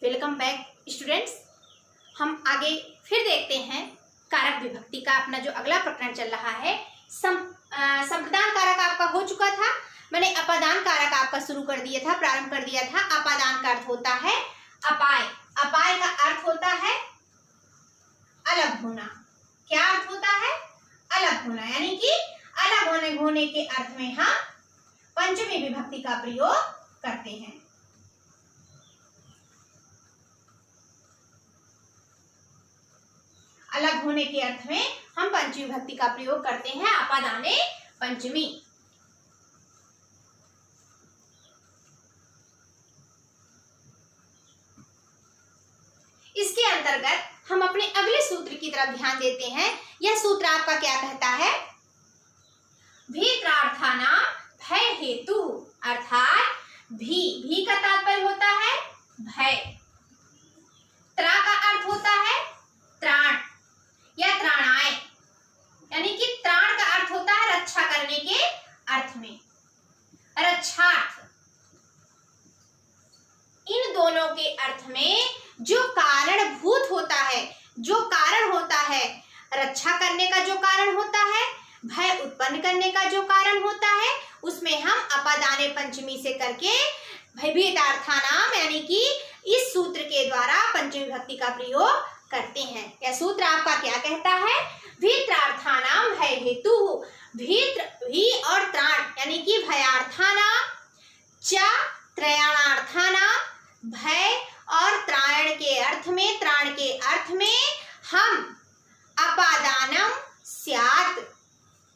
Welcome back students. हम आगे फिर देखते हैं कारक विभक्ति का अपना जो अगला प्रकरण चल रहा है। संप्रदान कारक आपका हो चुका था, मैंने अपादान कारक आपका शुरू कर दिया था, प्रारंभ कर दिया था। अपादान का अर्थ होता है अपाय। अपाय का अर्थ होता है अलग होना। क्या अर्थ होता है? अलग होना, यानी कि अलग होने के अर्थ में हम पंचमी विभक्ति का प्रयोग करते हैं। अलग होने के अर्थ में हम पंचमी विभक्ति का प्रयोग करते हैं। अपादाने पंचमी। इसके अंतर्गत हम अपने अगले सूत्र की तरफ ध्यान देते हैं। यह सूत्र आपका क्या कहता है? भीत्रार्थानां भय हेतु, अर्थात भी का तात्पर्य होता है भय। त्रा का अर्थ होता है त्राण या त्राणाय, यानी कि त्राण का अर्थ होता है रक्षा करने के अर्थ में, रक्षार्थ। इन दोनों के अर्थ में जो कारणभूत होता है, जो कारण होता है, रक्षा करने का जो कारण होता है, भय उत्पन्न करने का जो कारण होता है, उसमें हम अपादाने पंचमी से करके भयभीतार्थानाम यानी कि इस सूत्र के द्वारा पंचमी विभक्ति का प्रयोग करते हैं। यह सूत्र आपका क्या कहता है? भीत्रार्थानाम भय हेतु। भीत्र भी और त्राण यानी कि भयार्थानाम च त्रयाणार्थानाम, भय और त्राण के अर्थ में, त्राण के अर्थ में हम अपादानम स्यात्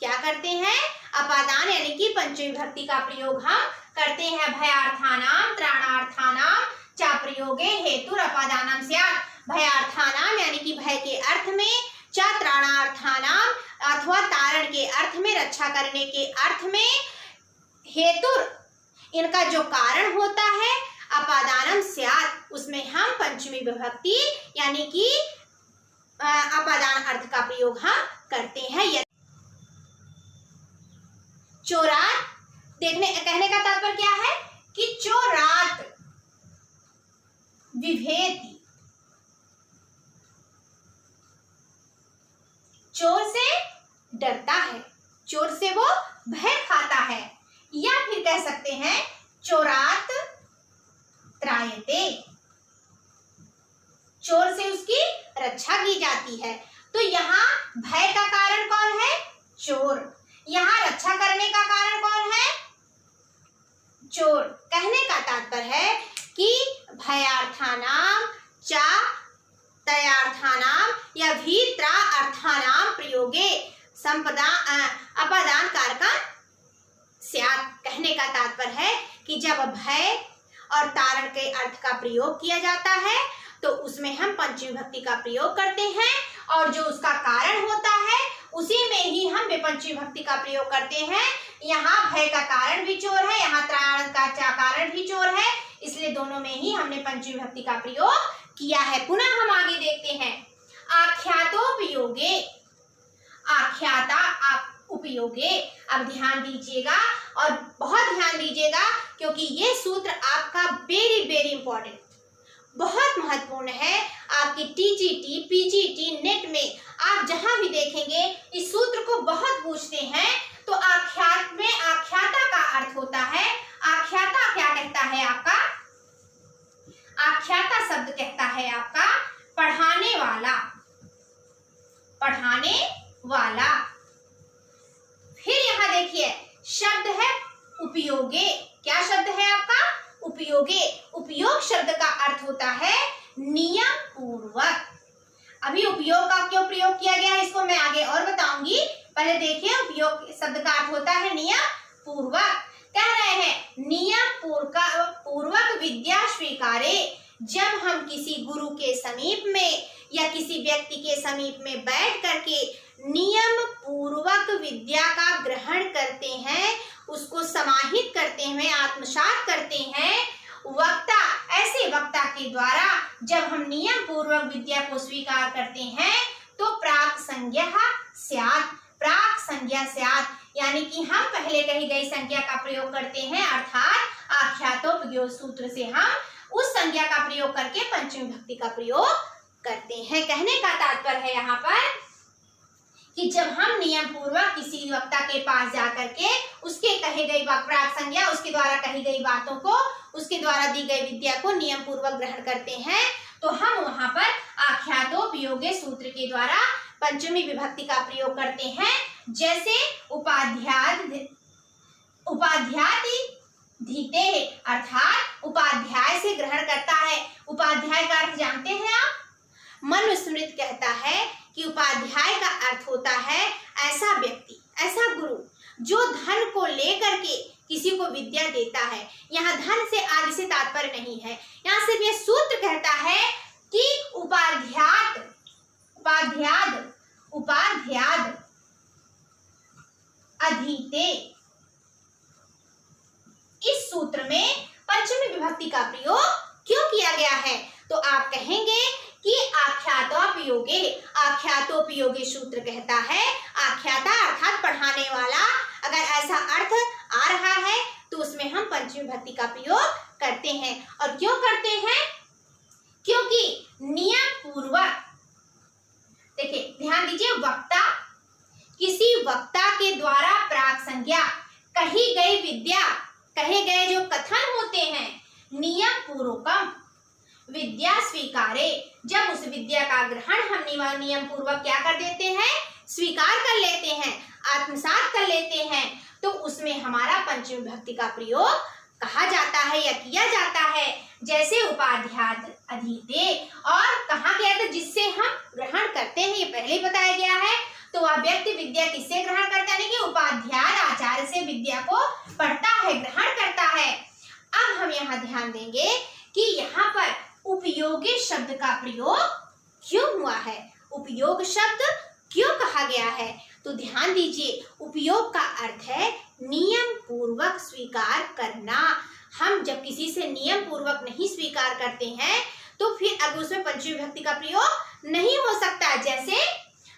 क्या करते हैं? अपादान यानी कि पंचमी विभक्ति का प्रयोग हम करते हैं। भयार्थानाम त्राणार्थानाम च प्रयोगे हेतु अपादानम स्यात्। भयार्थानाम यानी कि भय के अर्थ में, च त्राणार्थानाम अथवा तारण के अर्थ में, रक्षा करने के अर्थ में, हेतु इनका जो कारण होता है, अपादानम स्यात्, उसमें हम पंचमी विभक्ति यानी कि अपादान अर्थ का प्रयोग हम करते हैं। चोरात कहने का तात्पर्य क्या है कि चोरात विभेति, चोर से डरता है, चोर से वो भय खाता है, या फिर कह सकते हैं चोरात त्रायते, चोर से उसकी रक्षा की जाती है। तो यहाँ भय का कारण कौन है? चोर। यहाँ रक्षा करने का कारण कौन है? चोर। कहने का तात्पर्य है कि भयार्थानाम च तयार्थानाम या भीत्रा अर्थानाम प्रयोगे अपादान कारका स्यात्। कहने का तात्पर्य है कि जब भय और तारण के अर्थ का प्रयोग किया जाता है तो उसमें हम पंचमी विभक्ति का प्रयोग करते हैं, और जो उसका कारण होता है उसी में ही हम विपंचमी विभक्ति का प्रयोग करते हैं। यहाँ भय का कारण भी चोर है, यहाँ त्राण का कारण भी चोर है, इसलिए दोनों में ही हमने पंचमी विभक्ति का प्रयोग किया है। पुनः हम आगे देखते हैं। आख्यातोपयोगे, आख्याता उपयोगे। अब ध्यान दीजिएगा और बहुत ध्यान दीजिएगा, क्योंकि ये सूत्र आपका वेरी वेरी इंपॉर्टेंट, बहुत महत्वपूर्ण है। आपकी टीजीटी, पीजीटी, नेट में आप जहां भी देखेंगे इस सूत्र को बहुत पूछते हैं। तो आख्यात में आख्याता का अर्थ होता है, आख्याता क्या कहता है आपका? आख्याता शब्द कहता है आपका पढ़ाने वाला, पढ़ाने वाला। फिर यहाँ देखिए शब्द है उपयोगे। क्या शब्द है आपका? उपयोगे। उपयोग शब्द का अर्थ होता है नियम पूर्वक। अभी उपयोग का क्यों प्रयोग किया गया है इसको मैं आगे और बताऊंगी। पहले देखिए, उपयोग शब्द का अर्थ होता है नियम पूर्वक। कह रहे हैं नियम पूर्वक विद्या स्वीकारे। जब हम किसी गुरु के समीप में या किसी व्यक्ति के समीप में बैठ करके नियम पूर्वक विद्या का ग्रहण करते हैं, उसको समाहित करते हुए आत्मसात करते हैं, वक्ता, ऐसे वक्ता के द्वारा जब हम नियम पूर्वक विद्या को स्वीकार करते हैं तो प्राक संज्ञा स्यात्। प्राक संज्ञा स्यात् यानी कि हम पहले कही गई संज्ञा का प्रयोग करते हैं, अर्थात आख्यातोपयोग सूत्र से हम उस संज्ञा का प्रयोग करके पंचमी विभक्ति का प्रयोग करते हैं। कहने का तात्पर्य है यहाँ पर कि जब हम नियम पूर्वक किसी वक्ता के पास जाकर के उसके कहे गई प्राक संज्ञा, उसके द्वारा कही गई बातों को, उसके द्वारा दी गई विद्या को नियम पूर्वक ग्रहण करते हैं, तो हम वहां पर आख्यातोपयोगे सूत्र के द्वारा पंचमी विभक्ति का प्रयोग करते हैं। जैसे उपाध्याय धीते, अर्थात उपाध्याय से ग्रहण करता है। उपाध्याय का अर्थ जानते हैं आप? मनुस्मृति कहता है कि उपाध्याय का अर्थ होता है ऐसा व्यक्ति, ऐसा गुरु जो धन को लेकर के किसी को विद्या देता है। यहाँ धन से आदि से तात्पर्य नहीं है, यहाँ सिर्फ यह सूत्र कहता है कि उपाध्याय अधीते, इस सूत्र में पंचमी विभक्ति का प्रयोग क्यों किया गया है? तो आप कहेंगे कि आख्यातोपयोगे सूत्र कहता है, आख्याता अर्थात पढ़ाने वाला, अगर ऐसा अर्थ आ रहा है तो उसमें हम पंचमी विभक्ति का प्रयोग करते हैं। और क्यों करते हैं? क्योंकि नियम पूर्वक, देखिए ध्यान दीजिए, वक्ता, किसी वक्ता के द्वारा प्राक संज्ञा, कही गई विद्या, कहे गए जो कथन होते हैं, नियम पूर्वकम विद्या स्वीकारे, जब उस विद्या का ग्रहण हम नियम पूर्वक क्या कर देते हैं? स्वीकार कर लेते हैं, आत्मसात कर लेते हैं, तो उसमें हमारा पंचमी विभक्ति का प्रयोग कहा जाता है या किया जाता है। जैसे उपाध्याय अधीते, और कहा गया था जिससे हम ग्रहण करते हैं, ये पहले ही बताया गया है। तो वह व्यक्ति विद्या किससे ग्रहण करता है? कि उपाध्याय आचार्य से विद्या को पढ़ता है, ग्रहण करता है। अब हम यहाँ ध्यान देंगे कि यहाँ पर उपयोगी शब्द का प्रयोग क्यों हुआ है, उपयोग शब्द क्यों कहा गया है? तो ध्यान दीजिए, उपयोग का अर्थ है नियम पूर्वक स्वीकार करना। हम जब किसी से नियम पूर्वक नहीं स्वीकार करते हैं तो फिर अब उसमें पंचमी विभक्ति का प्रयोग नहीं हो सकता। जैसे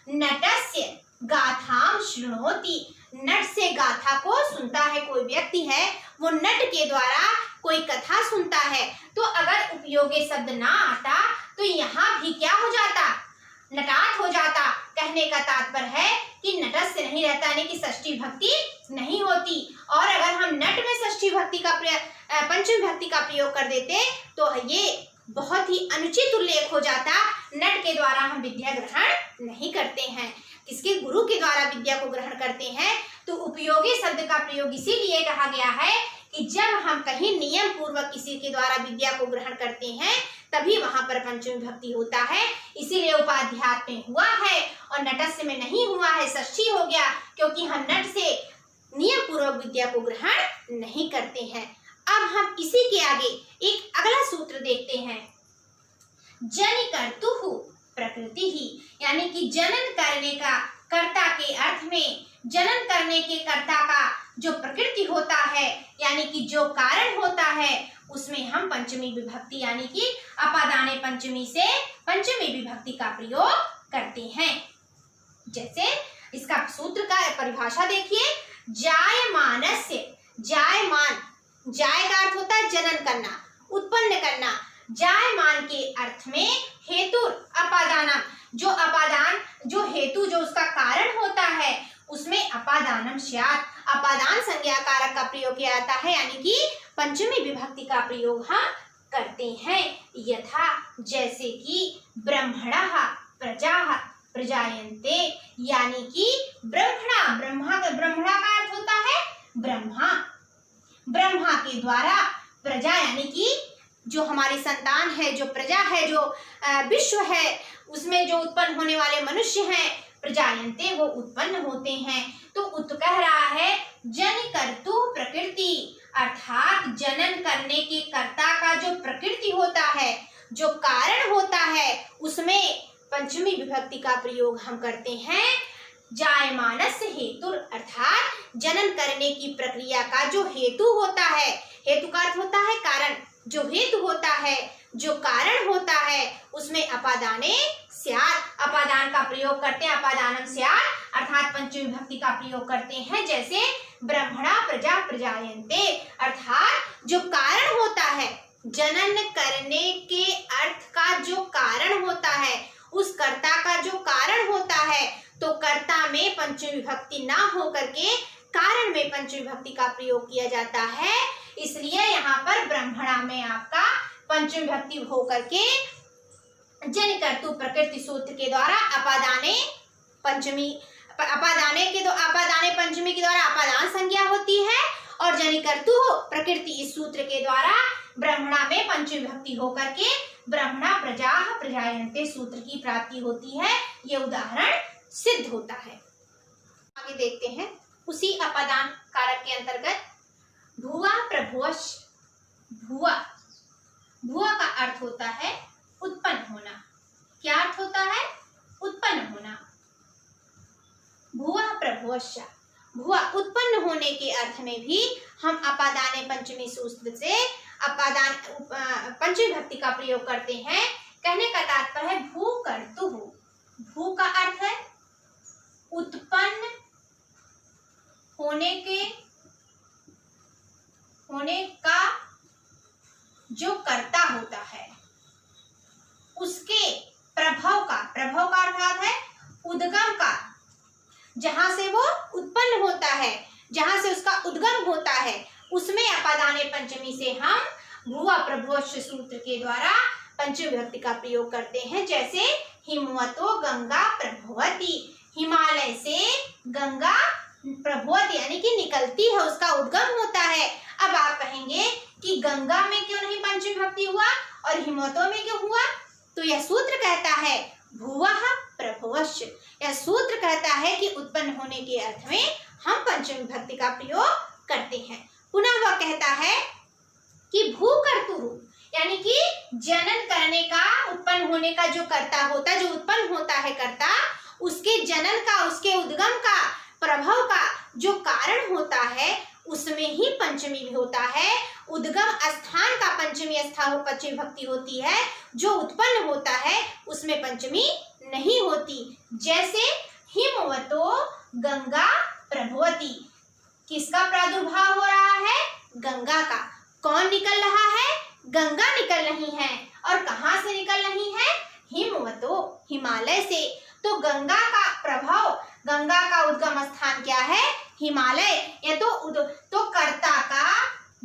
नटस्य गाथाम शृणोति, नट से गाथा को सुनता है, कोई व्यक्ति है वो नट के द्वारा कोई कथा सुनता है, तो अगर उपयोगी शब्द ना आता तो यहाँ भी क्या हो जाता? नटात हो जाता। कहने का तात्पर्य है कि नटस से नहीं रहता, यानी कि षष्ठी विभक्ति नहीं होती। और अगर हम नट में षष्ठी विभक्ति का पंचमी विभक्ति का प्रयोग कर देते तो ये बहुत ही अनुचित उल्लेख हो जाता। नट के द्वारा हम विद्या ग्रहण नहीं करते हैं, किसके? गुरु के द्वारा विद्या को ग्रहण करते हैं। तो उपयोगी शब्द का प्रयोग इसीलिए कहा गया है कि जब हम कहीं नियम पूर्वक किसी के द्वारा विद्या को ग्रहण करते हैं तभी वहां पर पंचमी विभक्ति होता है। इसीलिए उपाध्याय में हुआ है और नटस्य में नहीं हुआ है, षष्ठी हो गया, क्योंकि हम नट से नियम पूर्वक विद्या को ग्रहण नहीं करते हैं। अब हम इसी के आगे एक अगला सूत्र देखते हैं। जनिकर्तुः प्रकृति ही, यानी कि जनन करने का, कर्ता के अर्थ में जनन करने के कर्ता का जो प्रकृति होता है, यानी कि जो कारण होता है, उसमें हम पंचमी विभक्ति यानी कि अपादाने पंचमी से पंचमी विभक्ति का प्रयोग करते हैं। जैसे इसका सूत्र का परिभाषा देखिए, जायमानस्य, जायमान, जाय का अर्थ होता है जनन करना, उत्पन्न करना। जायमान के अर्थ में हेतु अपादानम, जो अपादान, जो हेतु, जो उसका कारण होता है, उसमें अपादानम स्यात्, अपादान संज्ञा कारक का प्रयोग किया जाता है, यानी कि पंचमी विभक्ति का प्रयोग हम करते हैं। यथा, जैसे कि ब्रह्मणः प्रजाः प्रजायन्ते, यानी कि ब्रह्मणा, ब्रह्मणा का अर्थ होता है ब्रह्मा, ब्रह्मा के द्वारा प्रजा, यानी कि जो हमारी संतान है, जो प्रजा है, जो विश्व है, उसमें जो उत्पन्न होने वाले मनुष्य हैं, प्रजायन्ते, वो उत्पन्न होते हैं। तो कह रहा है जनिकर्तु प्रकृति, अर्थात जनन करने के कर्ता का जो प्रकृति होता है, जो कारण होता है, उसमें पंचमी विभक्ति का प्रयोग हम करते हैं। जायमानस्य हेतु, अर्थात जनन करने की प्रक्रिया का जो हेतु होता है, हेतु का अर्थ होता है कारण, जो हेतु होता है, जो कारण होता है, उसमें अपादाने स्यात्, अपादान का प्रयोग करते हैं, अपादानम स्यात्, अर्थात पंचमी विभक्ति का प्रयोग करते हैं। जैसे ब्रह्मणा प्रजा प्रजायन्ते, अर्थात जो कारण होता है, जनन करने के अर्थ का जो कारण होता है, उस कर्ता का जो कारण होता है, तो कर्ता में पंचमी विभक्ति ना होकर के कारण में पंचमी विभक्ति का प्रयोग किया जाता है। इसलिए यहाँ पर ब्रह्मणा में आपका पंचमी विभक्ति होकर के जन कर्तु प्रकृति सूत्र के द्वारा अपादाने पंचमी के द्वारा अपादान संज्ञा होती है, और जनि कर्तु प्रकृति इस सूत्र के द्वारा ब्रह्मणा में पंचमी विभक्ति होकर के ब्रह्मणा प्रजाः प्रजायन्ते सूत्र की प्राप्ति होती है। ये उदाहरण सिद्ध होता है। आगे देखते हैं उसी अपादान कारक के अंतर्गत भुवा प्रभुवश्च। भुवा, भुवा का अर्थ होता है उत्पन्न होना। क्या अर्थ होता है? उत्पन्न होना। भुवा प्रभुवश्च, भुवा उत्पन्न होने के अर्थ में भी हम अपादाने पंचमी सूत्र से अपादान पंचमी विभक्ति का प्रयोग करते हैं। कहने का तात्पर्य है भू कर्तु। भू का अर्थ है उत्पन्न होने का जो कर्ता होता है, उसके प्रभाव का अर्थात है उद्गम का, जहां से वो उत्पन्न होता है, जहां से उसका उद्गम होता है, उसमें अपादाने पंचमी से हम भुवा प्रभुवश्च सूत्र के द्वारा पंचमी विभक्ति का प्रयोग करते हैं। जैसे हिमवतो गंगा प्रभवती, हिमालय से गंगा प्रभवती यानी कि निकलती है, उसका उद्गम होता है। अब आप कहेंगे कि गंगा में क्यों नहीं पंचमी विभक्ति हुआ और हिमवतो में क्यों हुआ? तो यह सूत्र कहता है भुवः प्रभुवश्च। यह सूत्र कहता है कि उत्पन्न होने के अर्थ में हम पंचमी विभक्ति का प्रयोग करते हैं। पुनः वह कहता है कि भू कर्तुः, यानी कि जनन करने का, उत्पन्न होने का जो कर्ता होता है, जो उत्पन्न होता है कर्ता, उसके जनन का, उसके उद्गम का, प्रभाव का जो कारण होता है, उसमें ही पंचमी भी होता है। उद्गम स्थान का पंचमी विभक्ति होती है, जो उत्पन्न होता है उसमें पंचमी नहीं होती। जैसे हिमवतो गंगा प्रभवती, किसका प्रादुर्भाव हो रहा है? गंगा का। कौन निकल रहा है? गंगा निकल रही है। और कहाँ से निकल रही है? हिमवतो, हिमालय से। तो गंगा का प्रभाव, गंगा का उद्गम स्थान क्या है? हिमालय। या तो कर्ता का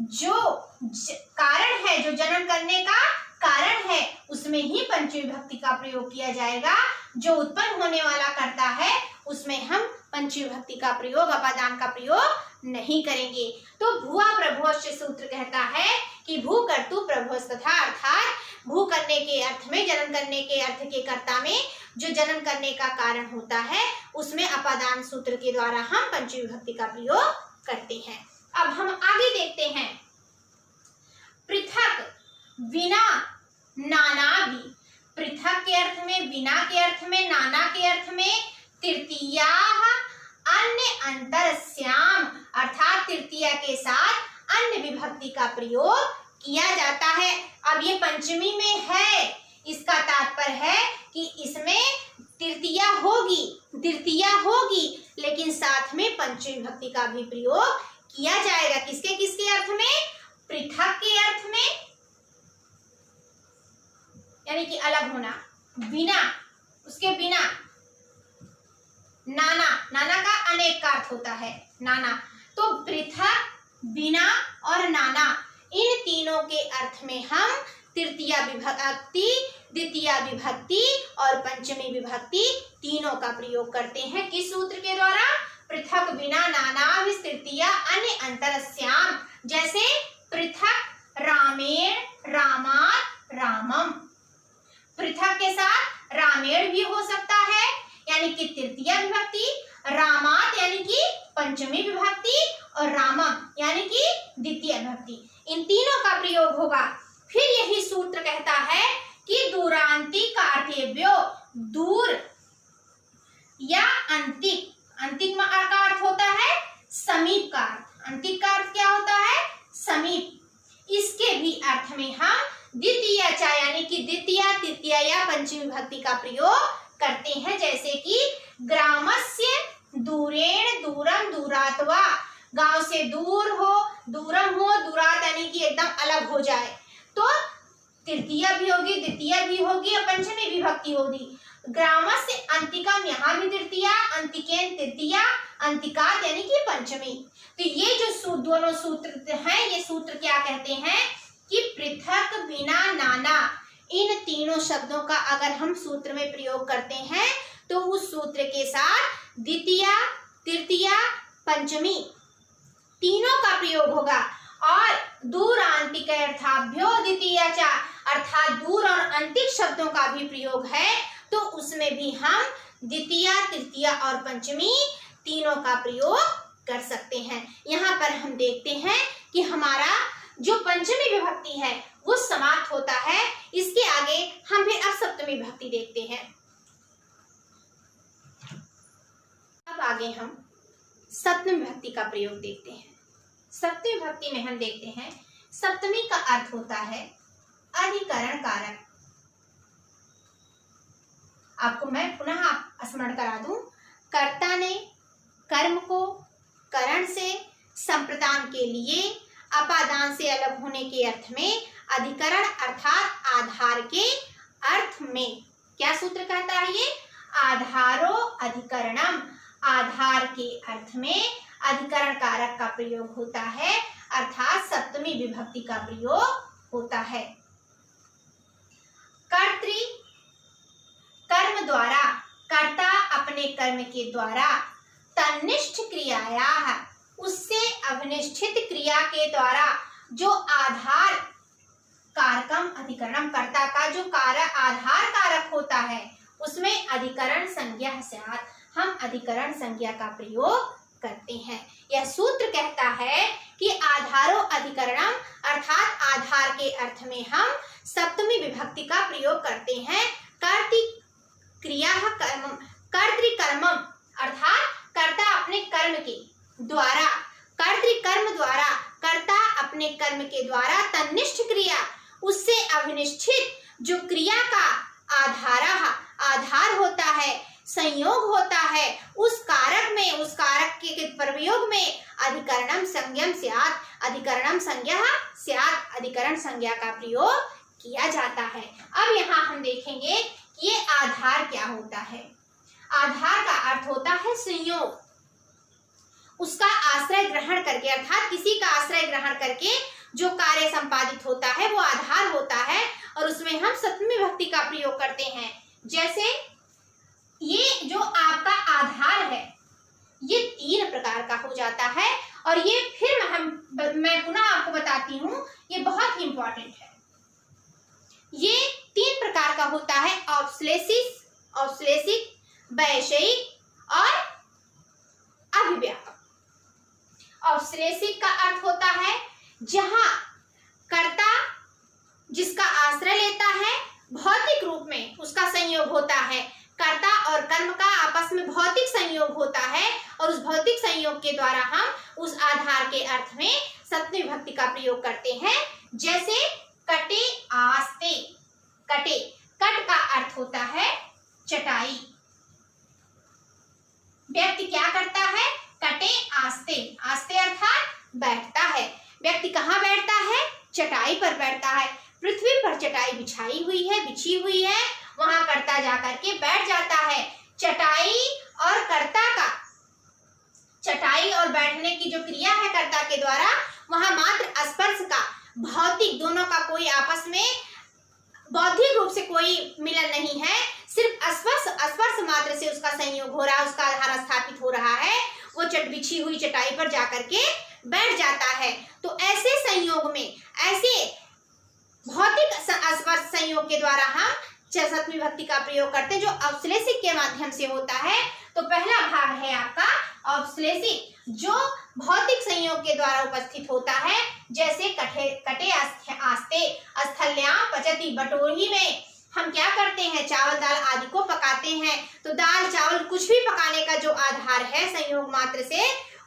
जो कारण है, जो जनन करने का कारण है, उसमें ही पंचमी विभक्ति का प्रयोग किया जाएगा। जो उत्पन्न होने वाला कर्ता है, उसमें हम पंचमी विभक्ति का प्रयोग, अपादान का प्रयोग नहीं करेंगे। तो भुवा प्रभुवश्च सूत्र कहता है कि भू कर्तु प्रभुस्तथा, अर्थात भू करने के अर्थ में, जनन करने के अर्थ के कर्ता में जो जनन करने का कारण होता है, उसमें अपादान सूत्र के द्वारा हम पंचमी विभक्ति का प्रयोग करते हैं। अब हम आगे देखते हैं पृथक, बिना, नाना भी। पृथक के अर्थ में, बिना के अर्थ में, नाना के अर्थ में, तृतीया अन्य अंतरस्याम, अर्थात तृतीया के साथ अन्य विभक्ति का प्रयोग किया जाता है। अब ये पंचमी में है, इसका तात्पर्य है कि इसमें तृतीया होगी, लेकिन साथ में पंचमी विभक्ति का भी प्रयोग किया जाएगा। किसके किसके अर्थ में? पृथक के अर्थ में, यानी कि अलग होना, बिना, उसके बिना, नाना, नाना का अनेक का अर्थ होता है नाना। तो पृथक, बिना और नाना, इन तीनों के अर्थ में हम तृतीया विभक्ति, द्वितीया विभक्ति और पंचमी विभक्ति तीनों का प्रयोग करते हैं। किस सूत्र के द्वारा? पृथक, बिना, नाना, तृतीया अन्य अंतरस्याम। जैसे पृथक रामेण, रामात्, रामम। पृथक के साथ रामेण भी हो सकता है, यानी कि तृतीया विभक्ति, रामात् यानी कि पंचमी विभक्ति, और रामम यानी कि द्वितीय विभक्ति। इन तीनों का प्रयोग होगा। फिर यही सूत्र कहता है कि दूरांति कार्तेभ्यो, दूर या अंतिक, अंतिक का अर्थ होता है समीप का अर्थ। अंतिक का अर्थ क्या होता है? समीप। इसके भी अर्थ में हम द्वितीया चा यानी कि द्वितीया, तृतीया या पंचमी विभक्ति का प्रयोग करते हैं। जैसे कि ग्रामस्य दूरेण, दूरम, दूरात् वा। गांव से दूर हो, दूरम हो, दूरात् यानी कि एकदम अलग हो जाए। तो तृतीया भी होगी, द्वितीया भी होगी और पंचमी विभक्ति होगी। ग्रामर से अंतिकम, यहाँ भी तृतीया, अंतिकेन तृतीया, अंतिकात यानी कि पंचमी। तो ये जो दोनों सूत्र हैं, ये सूत्र क्या कहते हैं कि पृथक, बिना, नाना, इन तीनों शब्दों का अगर हम सूत्र में प्रयोग करते हैं तो उस सूत्र के साथ द्वितीया, तृतीया, पंचमी तीनों का प्रयोग होगा। और दूरांतिकर्थाभ्यो द्वितीया च, अर्थात दूर और अंतिक शब्दों का भी प्रयोग है तो उसमें भी हम द्वितीया, तृतीया और पंचमी तीनों का प्रयोग कर सकते हैं। यहाँ पर हम देखते हैं कि हमारा जो पंचमी विभक्ति है वो समाप्त होता है। इसके आगे हम फिर अब सप्तमी विभक्ति देखते हैं। अब आगे हम सप्तमी विभक्ति का प्रयोग देखते हैं। सप्तमी विभक्ति में हम देखते हैं सप्तमी का अर्थ होता है अधिकरण कारक। आपको मैं पुनः स्मरण करा दूं, कर्ता ने कर्म को करण से संप्रदान के लिए अपादान से अलग होने के अर्थ में अधिकरण अर्थात आधार के अर्थ में क्या सूत्र कहता है ये? आधारो अधिकरणम, आधार के अर्थ में अधिकरण कारक का प्रयोग होता है अर्थात सप्तमी विभक्ति का प्रयोग होता है। कर्तृ कर्म द्वारा, कर्ता अपने कर्म के द्वारा, तन्निष्ठ क्रियाया, उससे अभिनिष्ठित क्रिया के द्वारा जो आधार कारकम अधिकरणम, कर्ता का जो कारक आधार कारक होता है उसमें अधिकरण संज्ञा स्यात्, हम अधिकरण संज्ञा का प्रयोग करते हैं। यह सूत्र कहता है कि आधारो अधिकरणम अर्थात आधार के अर्थ में हम सप्तमी विभक्ति का प्रयोग करते हैं। कर्तृकर्मम अर्थात कर्ता अपने कर्म के द्वारा, कर्तृकर्म द्वारा, कर्ता अपने कर्म के द्वारा, तन्निष्ठ क्रिया उससे अभिनिष्ठित जो क्रिया का आधार होता है, संयोग होता है, उस कारक में, उस कारक के प्रयोग में अधिकरणम संज्ञम स्यात्, अधिकरणम संज्ञा स्यात्, अधिकरण संज्ञा का प्रयोग किया जाता है। अब यहाँ हम देखेंगे कि ये आधार क्या होता है। आधार का अर्थ होता है संयोग, उसका आश्रय ग्रहण करके अर्थात किसी का आश्रय ग्रहण करके जो कार्य संपादित होता है वो आधार होता है और उसमें हम सप्तमी विभक्ति का प्रयोग करते हैं। जैसे ये जो आपका आधार है ये 3 प्रकार का हो जाता है और ये फिर मैं पुनः आपको बताती हूँ, ये बहुत ही इंपॉर्टेंट है। ये 3 प्रकार का होता है, औश्लेषिक, वैषयिक और अभिव्यापक। औश्लेषिक का अर्थ होता है जहां कर्ता जिसका आश्रय लेता है भौतिक रूप में उसका संयोग होता है, कर्ता और कर्म का आपस में भौतिक संयोग होता है और उस भौतिक संयोग के द्वारा हम उस आधार के अर्थ में सप्तमी विभक्ति का प्रयोग करते हैं। जैसे कटे आस्ते, कटे, कट का अर्थ होता है चटाई। व्यक्ति क्या करता है? कटे आस्ते, आस्ते अर्थात बैठता है। व्यक्ति कहाँ बैठता है? चटाई पर बैठता है। पृथ्वी पर चटाई बिछी हुई है, वहां कर्ता जाकर के बैठ जाता है। चटाई और कर्ता का, चटाई और बैठने की जो क्रिया है कर्ता के द्वारा, वहां मात्र स्पर्श का, भौतिक दोनों का कोई आपस में बौद्धिक रूप से कोई मिलन नहीं है, सिर्फ स्पर्श मात्र से उसका संयोग हो रहा है, उसका आधार स्थापित हो रहा है। वो बिछी हुई चटाई पर जाकर के बैठ जाता है। तो ऐसे संयोग में, ऐसे भौतिक स्पर्श संयोग के द्वारा हम सप्तमी विभक्ति का प्रयोग करते हैं जो औश्लेषिक के माध्यम से होता है। तो पहला भाग है आपका औश्लेषिक, जो भौतिक संयोग के द्वारा उपस्थित होता है। जैसे कटे आस्ते, स्थल्याम पचति, बटोही में हम क्या करते हैं? चावल दाल आदि को पकाते हैं। तो दाल चावल कुछ भी पकाने का जो आधार है संयोग मात्र से,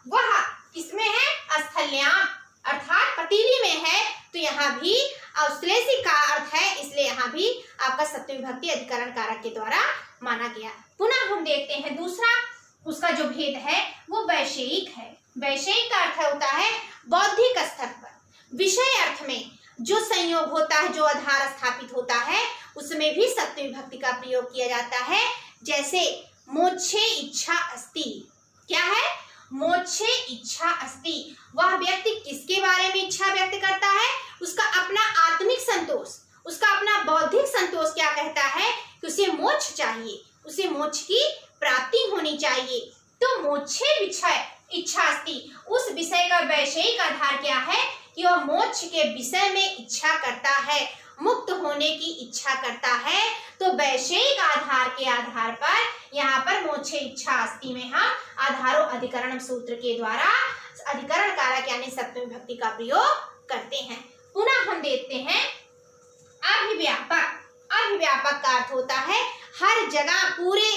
वह किसमें है? स्थल्याम अर्थात पतीली में है। तो यहाँ भी औश्लेषिक का अर्थ है, इसलिए यहाँ भी आपका सप्तमी विभक्ति अधिकरण कारक के द्वारा माना गया। पुनः हम देखते हैं दूसरा, उसका जो भेद है वो वैषयिक है। वैषयिक का अर्थ होता है बौद्धिक स्तर पर, विषय अर्थ में जो संयोग होता है, जो आधार स्थापित होता है, उसमें भी सप्तमी विभक्ति का प्रयोग किया जाता है। जैसे मोक्षे इच्छा अस्ति, क्या है? मोक्षे इच्छा अस्ति। वह व्यक्ति किसके बारे में इच्छा व्यक्त करता है? उसका अपना आत्मिक संतोष, उसका अपना बौद्धिक संतोष क्या कहता है कि उसे मोक्ष चाहिए, उसे मोक्ष की प्राप्ति होनी चाहिए। तो मोक्षे इच्छा अस्ति, उस विषय का वैषयिक आधार क्या है कि वह मोक्ष के विषय में इच्छा करता है, मुक्त होने की इच्छा करता है। तो वैषयिक आधार के आधार पर यहाँ पर मोक्षे इच्छा अस्ति में हम आधारो अधिकरणम सूत्र के द्वारा अधिकरण कारक यानी सप्तमी विभक्ति का प्रयोग करते हैं। पुनः हम देखते हैं अभिव्यापक। अभिव्यापक का अर्थ होता है हर जगह, पूरे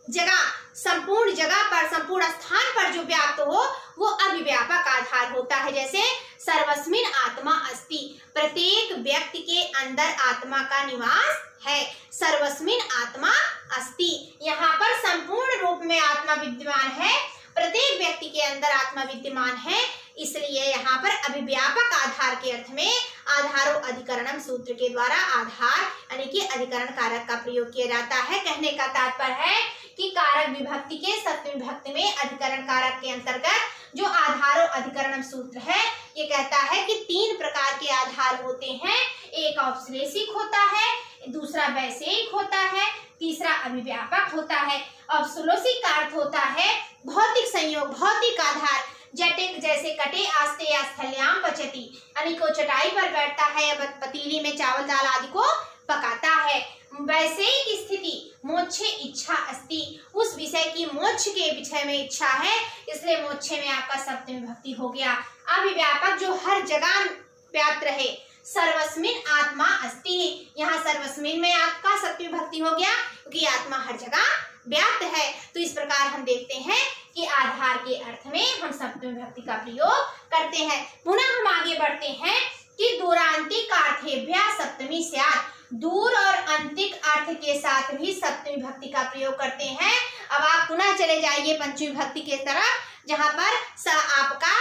जगह, संपूर्ण जगह पर, संपूर्ण स्थान पर जो व्याप्त हो वो अभिव्यापक आधार होता है। जैसे सर्वस्मिन आत्मा अस्ति, प्रत्येक व्यक्ति के अंदर आत्मा का निवास है। सर्वस्मिन आत्मा अस्ति, यहाँ पर संपूर्ण रूप में आत्मा विद्यमान है, प्रत्येक व्यक्ति के अंदर आत्मा विद्यमान है। इसलिए यहाँ पर अभिव्यापक आधार के अर्थ में आधारो अधिकरणम सूत्र के द्वारा आधार यानी कि अधिकरण कारक का प्रयोग किया जाता है। कहने का तात्पर्य है कि कारक विभक्ति के सप्तमी विभक्ति में अधिकरण कारक के अंतर्गत जो आधारो अधिकरणम सूत्र है, ये कहता है कि 3 प्रकार के आधार होते हैं। एक औपश्लेषिक होता है, दूसरा वैषयिक होता है, तीसरा अभिव्यापक होता है। औपश्लेषिक का अर्थ होता है भौतिक संयोग, भौतिक आधार। जटिक जैसे कटे आस्ते या स्थल्याम पचती, यानी को चटाई पर बैठता है या पतीली में चावल दाल आदि को पकाता है। वैषयिक स्थिति मोक्षे इच्छा अस्ति, उस विषय की मोक्ष के विषय में इच्छा है, इसलिए मोक्षे में आपका सप्तमी विभक्ति हो गया। अभिव्यापक जो हर जगह व्याप्त रहे, सर्वस्मिन आत्मा अस्ति, यहाँ सर्वस्मिन में आपका सप्तमी विभक्ति हो गया क्योंकि आत्मा हर जगह व्याप्त है। तो इस प्रकार हम देखते हैं कि आधार के अर्थ में हम सप्तमी विभक्ति का प्रयोग करते हैं। पुनः हम आगे बढ़ते हैं कि दूरांतिक अर्थेभ्यः सप्तमी स्यात्, दूर और अंतिक अर्थ के साथ भी सप्तमी विभक्ति का प्रयोग करते हैं। अब आप पुनः चले जाइए पंचमी विभक्ति के तरफ, जहाँ पर आपका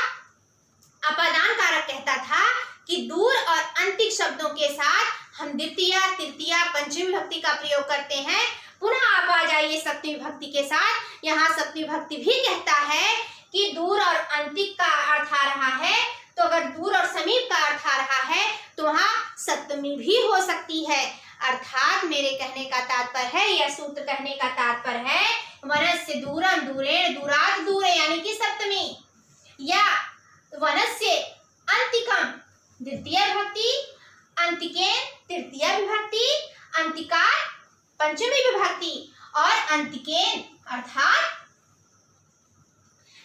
अपादान कारक कहता था कि दूर और अंतिक शब्दों के साथ हम द्वितीय, तृतीय, पंचमी विभक्ति का प्रयोग करते हैं। पुनः आप आ जाइए सप्तमी विभक्ति के साथ। यहाँ सप्तमी विभक्ति भी कहता है कि दूर और अंतिक का अर्थ आ रहा है, तो अगर दूर और समीप का अर्थ आ रहा है तो वहाँ सप्तमी भी हो सकती है। अर्थात मेरे कहने का तात्पर्य है, यह सूत्र कहने का तात्पर्य है वनस्य दूरम दूरेण दूरात् दूरे यानी कि सप्तमी, या वनस्य अंतिकम द्वितीय विभक्ति, अंतिकेन तृतीय विभक्ति, अंतिकार पंचमी विभक्ति और अंतिकेन अर्थात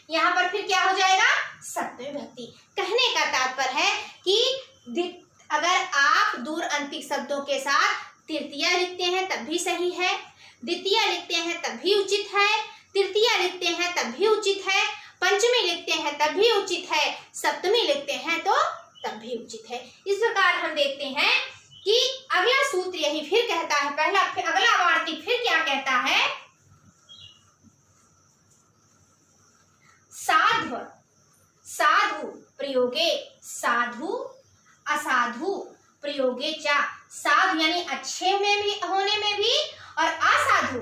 यहाँ पर फिर क्या हो जाएगा? सप्तमी विभक्ति। कहने का तात्पर्य है कि अगर आप दूर अंतिक शब्दों के साथ तृतीया लिखते हैं तब भी सही है, द्वितीय लिखते हैं तब भी उचित है, तृतीय लिखते हैं तब भी उचित है, पंचमी लिखते हैं तब भी उचित है, सप्तमी लिखते हैं तो तब भी उचित है। इस प्रकार हम देखते हैं कि अगला सूत्र यही फिर कहता है, पहला फिर अगला वार्तिक फिर क्या कहता है? साधु साधु प्रयोगे, साधु असाधु प्रयोगे च, साधु यानी अच्छे में भी होने में भी और असाधु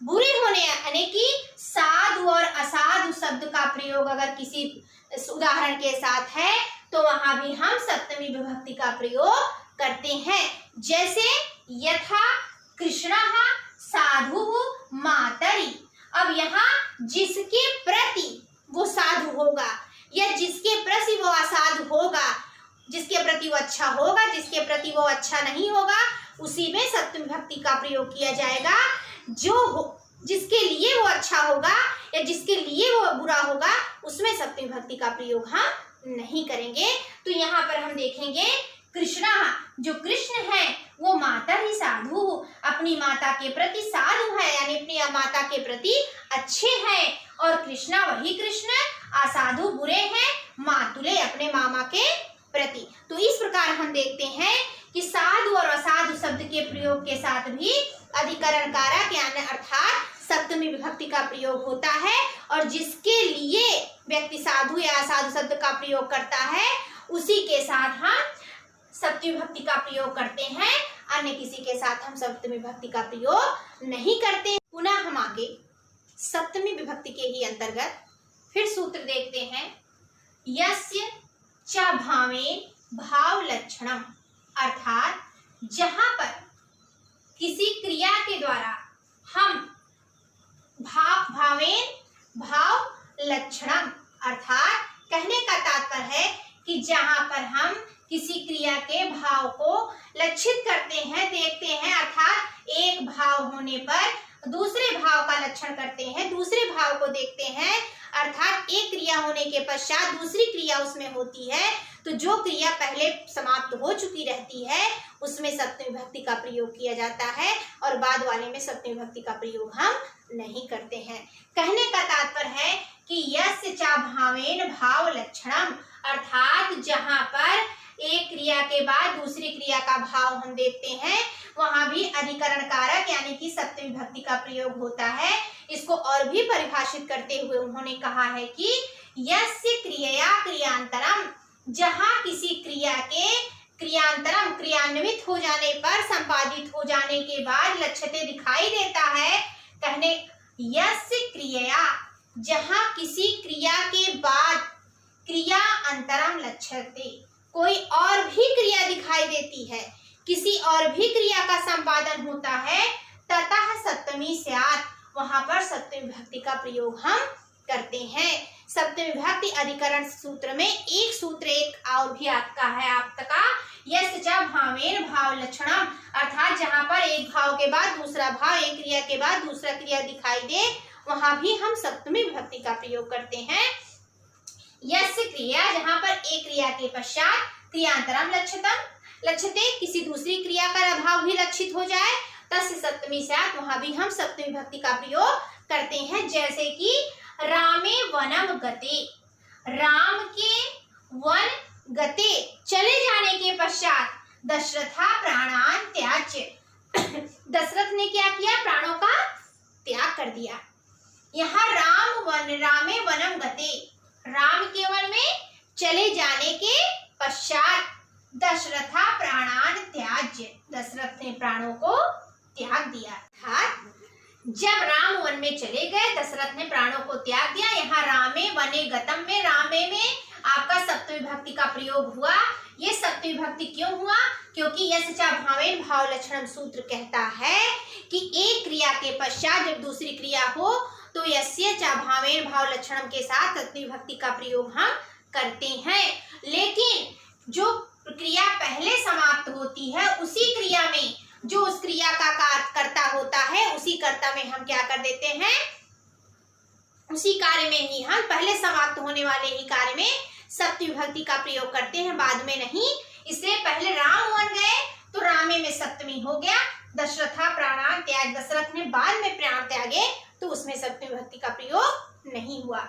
बुरे होने यानी कि साधु और असाधु शब्द का प्रयोग अगर किसी उदाहरण के साथ है तो वहां भी हम सप्तमी विभक्ति का प्रयोग करते हैं। जैसे यथा कृष्णः साधु मातरि, अब यहाँ जिसके प्रति वो साधु होगा या जिसके प्रति वो असाधु होगा, जिसके प्रति वो अच्छा होगा, जिसके प्रति वो अच्छा नहीं होगा, उसी में सप्तमी विभक्ति का प्रयोग किया जाएगा। जिसके लिए वो अच्छा होगा या जिसके लिए वो बुरा होगा उसमें सप्तमी विभक्ति का प्रयोग हम नहीं करेंगे। तो यहाँ पर हम देखेंगे कृष्णा, जो कृष्ण है वो माता ही साधु, अपनी माता के प्रति साधु है यानी अपनी माता के प्रति अच्छे हैं, और कृष्णा वही कृष्ण असाधु बुरे हैं मातुले अपने मामा के प्रति। तो इस प्रकार हम देखते हैं कि साधु और असाधु शब्द के प्रयोग के साथ भी अधिकरण कारक यानी अर्थात सप्तमी विभक्ति का प्रयोग होता है, और जिसके लिए व्यक्ति साधु या असाधु शब्द का प्रयोग करता है उसी के साथ हम सप्तमी विभक्ति का प्रयोग करते हैं, अन्य किसी के साथ हम सप्तमी विभक्ति का प्रयोग नहीं करते। पुनः हम आगे सप्तमी विभक्ति के ही अंतर्गत फिर सूत्र देखते हैं। यस्य च भावेन भाव लक्षणम, अर्थात जहां पर किसी क्रिया के द्वारा हम भावेन भाव लक्षणम, अर्थात कहने का तात्पर्य है कि जहां पर हम किसी क्रिया के भाव को लक्षित करते हैं, देखते हैं, अर्थात एक भाव होने पर दूसरे भाव का लक्षण करते हैं, दूसरे भाव को देखते हैं, अर्थात एक क्रिया होने के पश्चात दूसरी क्रिया उसमें होती है, तो जो क्रिया पहले समाप्त हो चुकी रहती है उसमें सप्तमी विभक्ति का प्रयोग किया जाता है और बाद वाले में सप्तमी विभक्ति का प्रयोग हम नहीं करते हैं। कहने का तात्पर्य है कि यस्य च भावेन भाव लक्षणम, अर्थात जहां पर एक क्रिया के बाद दूसरी क्रिया का भाव हम देखते हैं वहां भी अधिकरण कारक यानी कि सप्तमी विभक्ति का प्रयोग होता है। इसको और भी परिभाषित करते हुए उन्होंने कहा है कि यस्य क्रियया क्रियांतरम, जहां किसी क्रिया के क्रियांतरम क्रियान्वित हो जाने पर, संपादित हो जाने के बाद लक्ष्यते दिखाई देता है। कहने यस्य क्रियया, जहां किसी क्रिया के बाद क्रिया अंतरम लक्ष्यते, कोई और भी क्रिया दिखाई देती है, किसी और भी क्रिया का संपादन होता है, ततः सप्तमी स्यात्, वहां पर सप्तमी विभक्ति का प्रयोग हम करते हैं। सप्तमी विभक्ति अधिकरण सूत्र में एक सूत्र एक और भी आपका है आपका यस्य च भावेन भाव लक्षणम, अर्थात जहां पर एक भाव के बाद दूसरा भाव, एक क्रिया के बाद दूसरा क्रिया दिखाई दे वहां भी हम सप्तमी विभक्ति का प्रयोग करते हैं। यस्य क्रिया, जहां पर एक क्रिया के पश्चात क्रियांतरम लक्ष्यते, किसी दूसरी क्रिया का अभाव भी लक्षित हो जाए, तस्य सप्तमी स्यात्, वहां भी हम सप्तमी विभक्ति का प्रयोग करते हैं। जैसे कि रामे वनम गते, राम के वन गते चले जाने के पश्चात दशरथा प्राणान त्याज्य, दशरथ ने क्या किया, प्राणों का त्याग कर दिया। यहाँ रामे वनम गते, राम के वन में चले जाने के पश्चात दशरथा प्राणान त्याज्य, दशरथ ने प्राणों को त्याग दिया। अर्थात जब राम वन में चले गए दशरथ ने प्राणों को त्याग दिया। यहाँ रामे वने गतम में रामे में आपका सप्तमी विभक्ति का प्रयोग हुआ। ये सप्तमी विभक्ति क्यों हुआ, क्योंकि यस्य च भावेन भाव लक्षणम सूत्र कहता है कि एक क्रिया के पश्चात जब दूसरी क्रिया हो तो यस्य च भावेन भाव लक्षणम के साथ सप्तमी विभक्ति का प्रयोग हम करते हैं। लेकिन जो क्रिया पहले समाप्त होती है उसी क्रिया में जो उस क्रिया का कर्ता होता है उसी कर्ता में हम क्या कर देते हैं, उसी कार्य में ही हम पहले समाप्त होने वाले ही कार्य में सप्तमी विभक्ति का प्रयोग करते हैं, बाद में नहीं। इसलिए पहले राम वन गए तो रामे में सप्तमी हो गया, दशरथा प्राणान त्याग, दशरथ ने बाद में प्राण त्यागे तो उसमें सप्तमी विभक्ति का प्रयोग नहीं हुआ।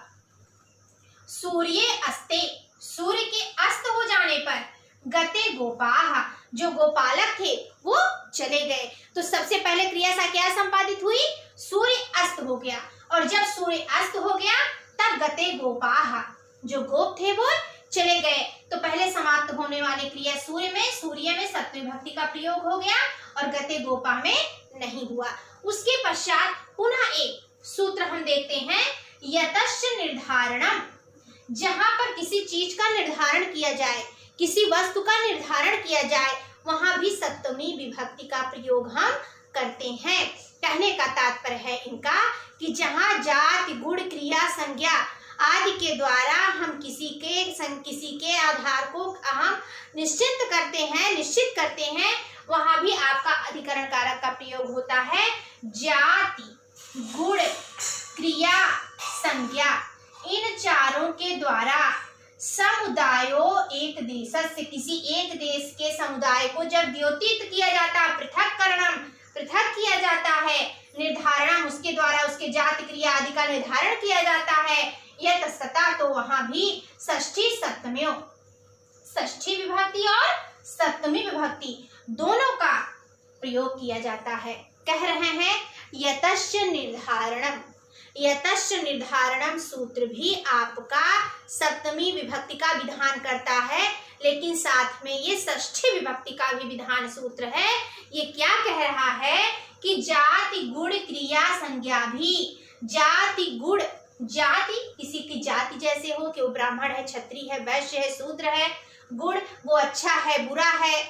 सूर्य अस्ते, सूर्य के अस्त हो जाने पर गते गोपाः, जो गोपालक थे वो चले गए, तो सबसे पहले क्रिया सा क्या संपादित हुई, सूर्य अस्त हो गया, और जब सूर्य अस्त हो गया तब गते गोपाः, जो गोप थे वो चले गए। तो पहले समाप्त होने वाली क्रिया सूर्य में सप्तमी विभक्ति का प्रयोग हो गया और गते गोपा में नहीं हुआ। उसके पश्चात पुनः एक सूत्र हम देखते हैं, यतश्च निर्धारणम, जहां पर किसी चीज का निर्धारण किया जाए, किसी वस्तु का निर्धारण किया जाए, वहां भी सप्तमी विभक्ति का प्रयोग हम करते हैं। कहने का तात्पर्य है इनका कि जहां जाति गुण क्रिया संज्ञा आदि के द्वारा हम किसी के आधार को हम निश्चित करते हैं वहां भी आपका अधिकरण कारक का प्रयोग होता है। जाति गुण क्रिया संज्ञा, इन चारों के द्वारा समुदायों एक देश से, किसी एक देश के समुदाय को जब द्योतित किया जाता है, पृथक किया जाता है, निर्धारण उसके द्वारा उसके जाति क्रिया आदि का निर्धारण किया जाता है, यह तत्सता, तो वहां भी षष्ठी विभक्ति और सप्तमी विभक्ति दोनों का प्रयोग किया जाता है। कह रहे हैं यतश्च निर्धारणम सूत्र भी आपका सप्तमी विभक्ति का विधान करता है, लेकिन साथ में ये षष्ठी विभक्ति का भी विधान सूत्र है। ये क्या कह रहा है कि जाति गुण क्रिया संज्ञा भी, जाति गुण, जाति किसी की जाति जैसे हो कि वो ब्राह्मण है, क्षत्रिय है, वैश्य है, शूद्र है, गुण वो अच्छा है, बुरा है,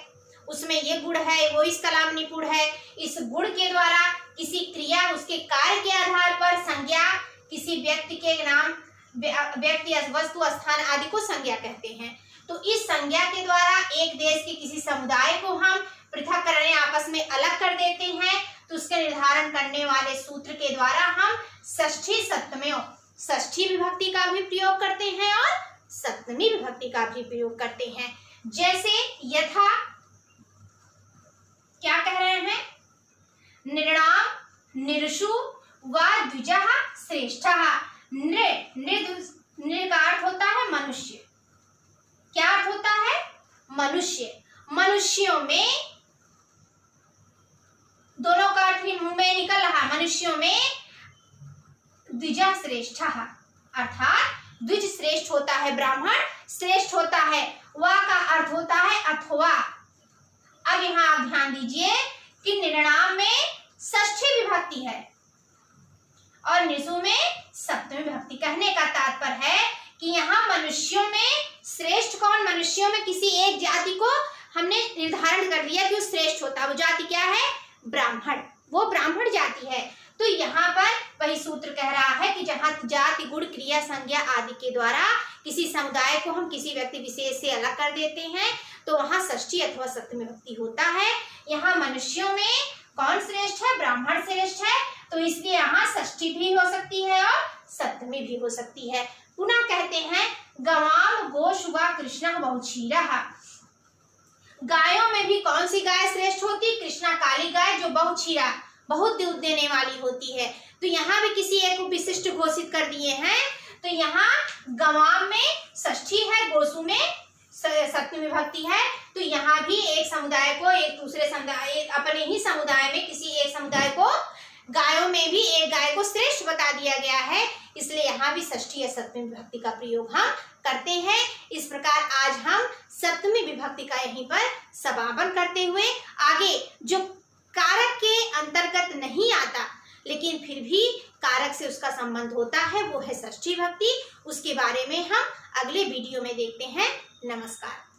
उसमें ये गुण है, वो इस कलाम निपुण है, इस गुण के द्वारा किसी क्रिया उसके कार्य के आधार पर संज्ञा, किसी व्यक्ति के नाम, व्यक्ति, वस्तु, स्थान आदि को संज्ञा कहते हैं। तो इस संज्ञा के द्वारा एक देश के किसी समुदाय को हम पृथक करने, आपस में अलग कर देते हैं, तो उसके निर्धारण करने वाले सूत्र के द्वारा हम षष्ठी सप्तमी, षष्ठी विभक्ति का भी प्रयोग करते हैं और सप्तमी विभक्ति का भी प्रयोग करते हैं। जैसे यथा क्या कह रहे हैं, नृणाम नृषु व द्विजः श्रेष्ठः। नृ का अर्थ होता है मनुष्य, क्या अर्थ होता है, मनुष्य, मनुष्यों में, दोनों का अर्थ ही मुंह में निकल रहा, मनुष्यों में द्विजः श्रेष्ठः, अर्थात द्विज श्रेष्ठ होता है, ब्राह्मण श्रेष्ठ होता है। वा का अर्थ होता है अथवा। अब यहाँ आप ध्यान दीजिए कि निर्णाम में षष्ठी विभक्ति है और निषु में सप्तमी विभक्ति। कहने का तात्पर्य है कि यहाँ मनुष्यों में श्रेष्ठ कौन, मनुष्यों में किसी एक जाति को हमने निर्धारण कर दिया कि वो श्रेष्ठ होता है। वो जाति क्या है, ब्राह्मण, वो ब्राह्मण जाति है। तो यहाँ पर वही सूत्र कह रहा है कि जहाँ जाति गुण क्रिया संज्ञा आदि के द्वारा किसी समुदाय को हम किसी व्यक्ति विशेष से अलग कर देते हैं, तो वहाँ षष्ठी अथवा सप्तमी विभक्ति होता है। यहाँ मनुष्यों में कौन श्रेष्ठ है, ब्राह्मण श्रेष्ठ है, तो इसलिए यहाँ षष्ठी भी हो सकती है और सप्तमी भी हो सकती है। पुनः कहते हैं गवाम गोशुवा कृष्णा बहुक्षीरः। गायों में भी कौन सी गाय श्रेष्ठ होती, कृष्णा काली गाय जो बहुक्षीरा, बहुत दूध देने वाली होती है। तो यहाँ भी किसी एक को विशिष्ट घोषित कर दिए हैं। तो यहाँ गवाम में षष्ठी है, गोसु में सप्तमी विभक्ति है। तो यहाँ भी एक समुदाय को एक दूसरे समुदाय, अपने ही समुदाय में किसी एक समुदाय को, गायों में भी एक गाय को श्रेष्ठ बता दिया गया है, इसलिए यहाँ भी षष्ठी या सप्तमी विभक्ति का प्रयोग हम करते हैं। इस प्रकार आज हम सप्तमी विभक्ति का यहीं पर समापन करते हुए आगे जो कारक के अंतर्गत नहीं आता लेकिन फिर भी कारक से उसका संबंध होता है, वो है षष्ठी विभक्ति। उसके बारे में हम अगले वीडियो में देखते हैं। नमस्कार।